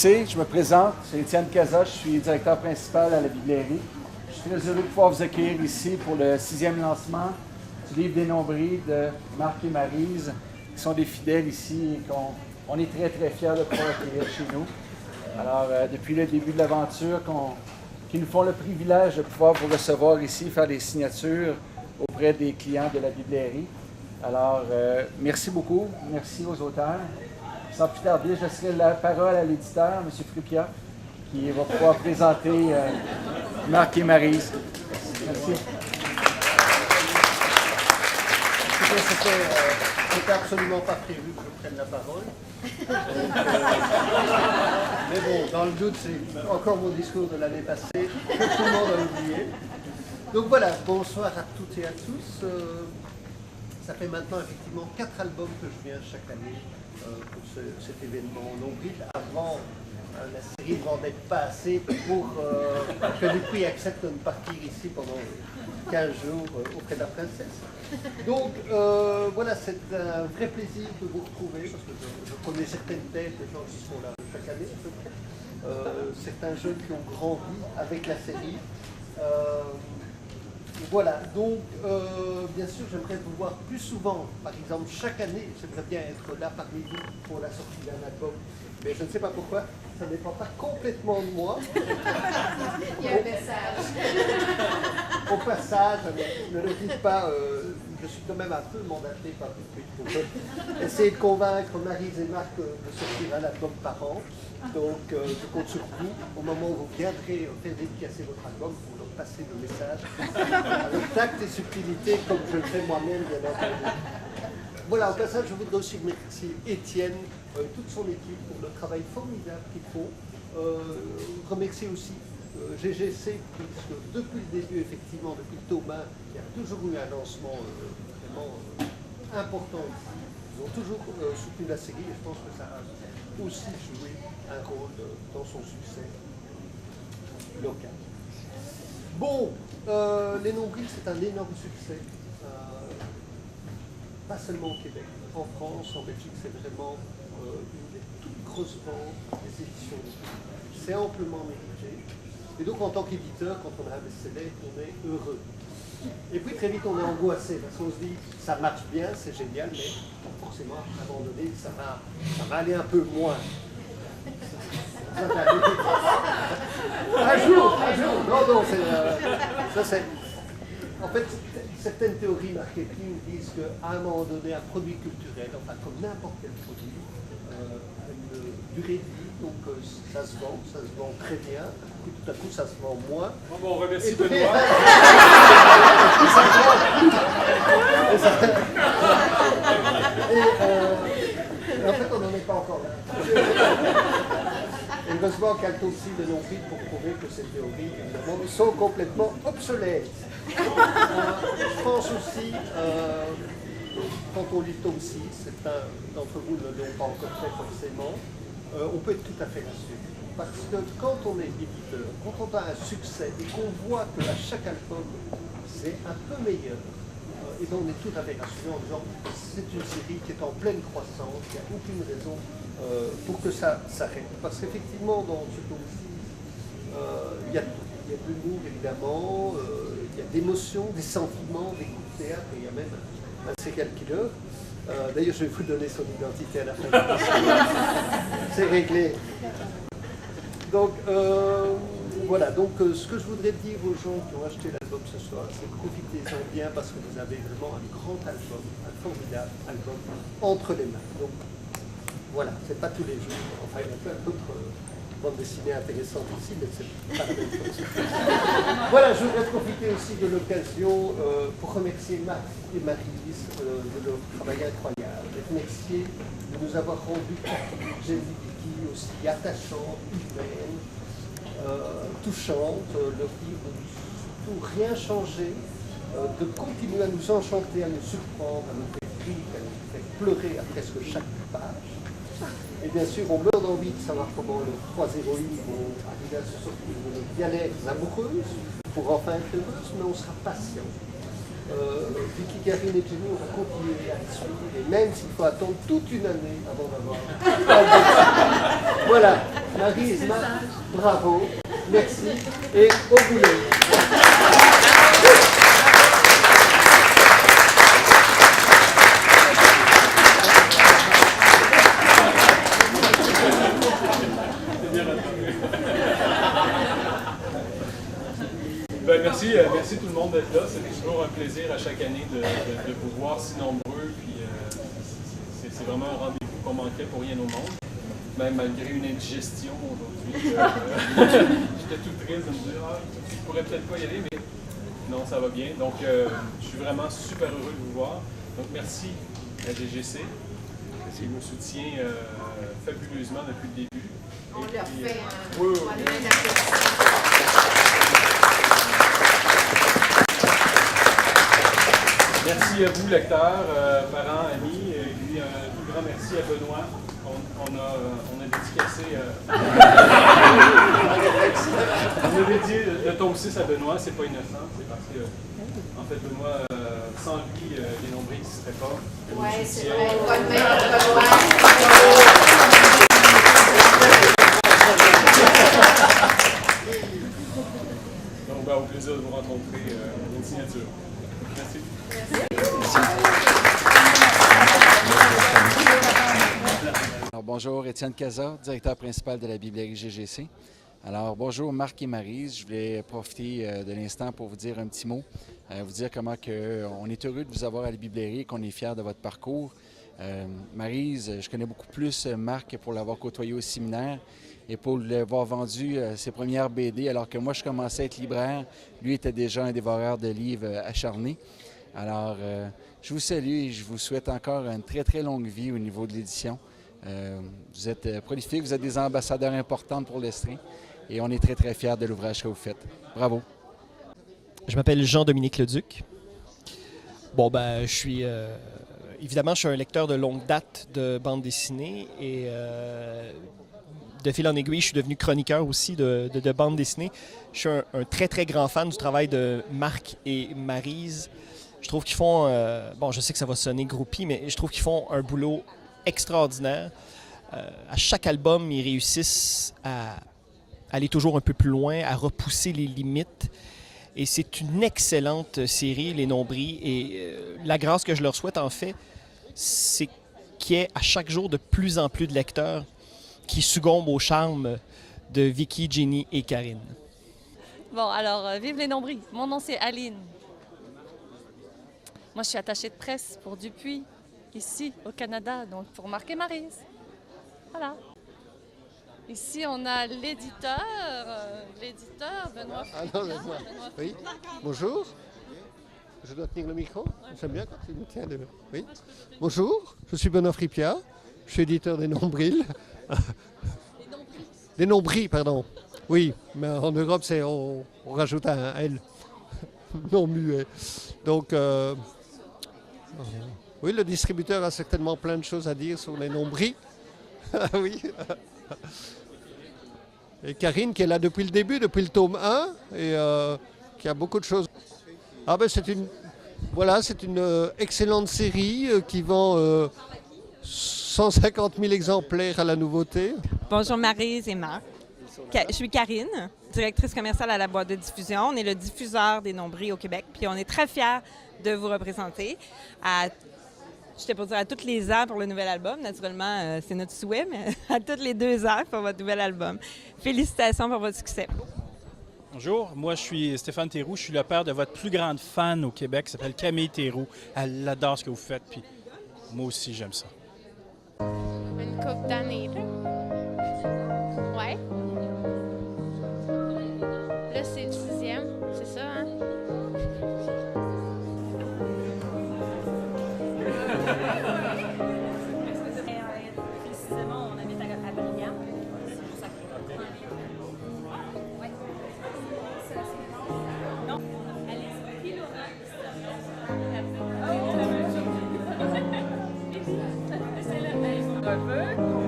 sais, je me présente, c'est Étienne Cazat, je suis directeur principal à la bibliothèque. Je suis très heureux de pouvoir vous accueillir ici pour le 6e lancement du livre des Nombris de Marc et Maryse, qui sont des fidèles ici et qu'on est très très fiers de pouvoir accueillir chez nous. Alors, depuis le début de l'aventure, qu'ils nous font le privilège de pouvoir vous recevoir ici, faire des signatures auprès des clients de la bibliothèque. Alors, merci beaucoup, merci aux auteurs. Sans plus tarder, je laisserai la parole à l'éditeur, M. Fruquia, qui va pouvoir présenter Marc et Maryse. Merci. C'était absolument pas prévu que je prenne la parole. Mais bon, dans le doute, c'est encore mon discours de l'année passée, que tout le monde a oublié. Donc voilà, bonsoir à toutes et à tous. Ça fait maintenant effectivement 4 albums que je viens chaque année pour cet événement Nombril. Avant, la série ne vendait pas assez pour que les prix acceptent de me partir ici pendant 15 jours auprès de la princesse. Donc voilà, c'est un vrai plaisir de vous retrouver parce que je connais certaines têtes, des gens qui sont là chaque année à peu près. Certains jeunes qui ont grandi avec la série. Voilà, donc bien sûr j'aimerais vous voir plus souvent, par exemple chaque année, j'aimerais bien être là parmi vous pour la sortie d'un album, mais je ne sais pas pourquoi, ça ne dépend pas complètement de moi. Il y a un message. Au passage, ne le dites pas, je suis quand même un peu mandaté par le truc pour essayer de convaincre Maryse et Marc de sortir un album par an. Donc je compte sur vous, au moment où vous viendrez faire dédicacer votre album, pour leur passer le message avec tact et subtilité, comme je le fais moi-même, bien entendu. Voilà, au passage, je voudrais aussi remercier Étienne, toute son équipe pour le travail formidable qu'ils font. Remercier aussi GGC, puisque depuis le début, effectivement, depuis Thomas, il y a toujours eu un lancement vraiment important ici. Ils ont toujours soutenu la série et je pense que ça a aussi joué un rôle dans son succès local. Bon, Les Nombrils, c'est un énorme succès, pas seulement au Québec, en France, en Belgique, c'est vraiment une des toutes grosses ventes des éditions. C'est amplement mérité. Et donc, en tant qu'éditeur, quand on a un best-seller, on est heureux. Et puis, très vite, on est angoissé, parce qu'on se dit, ça marche bien, c'est génial, mais forcément, à un moment donné, ça va aller un peu moins. Un jour, non, ça c'est... En fait, certaines théories marketing disent qu'à un moment donné, un produit culturel, enfin comme n'importe quel produit, a une durée de vie, donc ça se vend très bien, puis tout à coup ça se vend moins. Bon, on remercie Benoît. Et en fait, on n'en est pas encore là. Heureusement qu'elle aussi de Nombril pour prouver que ces théories, évidemment, sont complètement obsolètes. Je pense aussi, quand on lit tome 6, certains d'entre vous ne l'ont pas encore fait forcément, on peut être tout à fait rassuré. Parce que quand on est éditeur, quand on a un succès et qu'on voit qu'à chaque album, c'est un peu meilleur, et donc on est tout à fait rassuré en disant c'est une série qui est en pleine croissance, il n'y a aucune raison pour que ça s'arrête. Parce qu'effectivement, dans ce tome-ci, il y a tout. Il y a de l'humour, évidemment, il y a d'émotions, des sentiments, des coups de théâtre, et il y a même un serial killer. D'ailleurs, je vais vous donner son identité à la fin. C'est réglé. Donc, voilà. Donc, ce que je voudrais dire aux gens qui ont acheté l'album ce soir, c'est profitez-en bien parce que vous avez vraiment un grand album, un formidable album entre les mains. Donc, voilà, c'est pas tous les jours. Enfin, il y a plein d'autres bandes dessinées intéressantes ici, mais c'est pas la même chose. Voilà, je voudrais profiter aussi de l'occasion pour remercier Marc et Maryse de leur travail incroyable, et remercier de nous avoir rendu Jenny Vicky aussi attachante, humaine, touchante, leur livre de surtout rien changer, de continuer à nous enchanter, à nous surprendre, à nous faire rire, à nous faire pleurer à presque chaque page. Et bien sûr, on meurt d'envie de savoir comment les 3 héroïnes vont arriver à se sortir de leurs galères amoureuses pour enfin être heureuses, mais on sera patient. Vicky, Karine et Jenny, on va continuer à le suivre, et même s'il faut attendre toute une année avant d'avoir. Voilà, Maryse, Marc, bravo, merci, et au boulot. Merci tout le monde d'être là. C'est toujours un plaisir à chaque année de vous voir si nombreux. Puis c'est vraiment un rendez-vous qu'on manquait pour rien au monde. Même malgré une indigestion aujourd'hui. J'étais tout triste de me dire je pourrais peut-être pas y aller, mais non, ça va bien. Donc je suis vraiment super heureux de vous voir. Donc merci à GGC qui nous soutient fabuleusement depuis le début. On leur fait un applaudissement. Merci à vous, lecteurs, parents, amis, et puis un tout grand merci à Benoît. On a dédicacé. On a dédié le tome 6 à Benoît, c'est pas innocent, c'est parce que, en fait, Benoît, sans lui, les nombrils n'existeraient pas. Oui, c'est vrai. Bonne main, Benoît. Donc, au plaisir de vous rencontrer une signature. Merci. Alors, bonjour, Étienne Cazat, directeur principal de la Bibliothèque GGC. Alors, bonjour Marc et Maryse. Je voulais profiter de l'instant pour vous dire un petit mot, vous dire comment on est heureux de vous avoir à la Bibliothèque et qu'on est fiers de votre parcours. Maryse, je connais beaucoup plus Marc pour l'avoir côtoyé au séminaire et pour l'avoir vendu ses premières BD, alors que moi, je commençais à être libraire. Lui était déjà un dévoreur de livres acharné. Alors, je vous salue et je vous souhaite encore une très, très longue vie au niveau de l'édition. Vous êtes prolifiques, vous êtes des ambassadeurs importants pour l'Estrie et on est très, très fiers de l'ouvrage que vous faites. Bravo. Je m'appelle Jean-Dominique Leduc. Bon, évidemment, je suis un lecteur de longue date de bande dessinée et de fil en aiguille, je suis devenu chroniqueur aussi de bande dessinée. Je suis un très, très grand fan du travail de Marc et Maryse. Je trouve qu'ils font, je sais que ça va sonner groupie, mais je trouve qu'ils font un boulot extraordinaire. À chaque album, ils réussissent à aller toujours un peu plus loin, à repousser les limites. Et c'est une excellente série, Les Nombris. Et la grâce que je leur souhaite, en fait, c'est qu'il y ait à chaque jour de plus en plus de lecteurs qui succombent au charme de Vicky, Jenny et Karine. Bon, alors, vive les Nombris. Mon nom, c'est Aline. Moi, je suis attachée de presse pour Dupuis, ici, au Canada, donc pour Marc et Maryse. Voilà. Ici, on a l'éditeur, Benoît Fripia. Oui, bonjour. Je dois tenir le micro. J'aime bien quand tu me tiens. Oui. Bonjour, je suis Benoît Fripia. Je suis éditeur des Nombrils. Des Nombris, pardon. Oui, mais en Europe, on rajoute un L. Non muet. Donc, oui, le distributeur a certainement plein de choses à dire sur les Nombris. Oui. Et Karine qui est là depuis le début, depuis le tome 1, et qui a beaucoup de choses. Ah ben c'est une excellente série qui vend 150 000 exemplaires à la nouveauté. Bonjour Maryse et Marc. Je suis Karine, directrice commerciale à la boîte de diffusion. On est le diffuseur des Nombris au Québec, puis on est très fiers de vous représenter je t'ai pas dire à tous les ans pour le nouvel album. Naturellement, c'est notre souhait, mais à tous les 2 ans pour votre nouvel album. Félicitations pour votre succès. Bonjour, moi je suis Stéphane Théroux. Je suis le père de votre plus grande fan au Québec qui s'appelle Camille Théroux. Elle adore ce que vous faites, puis moi aussi j'aime ça. Une couple d'années, là. Ouais. Là, c'est le 6e, c'est ça, hein? Précisément, on habite à Brillant. C'est pour ça que non, elle est c'est le même.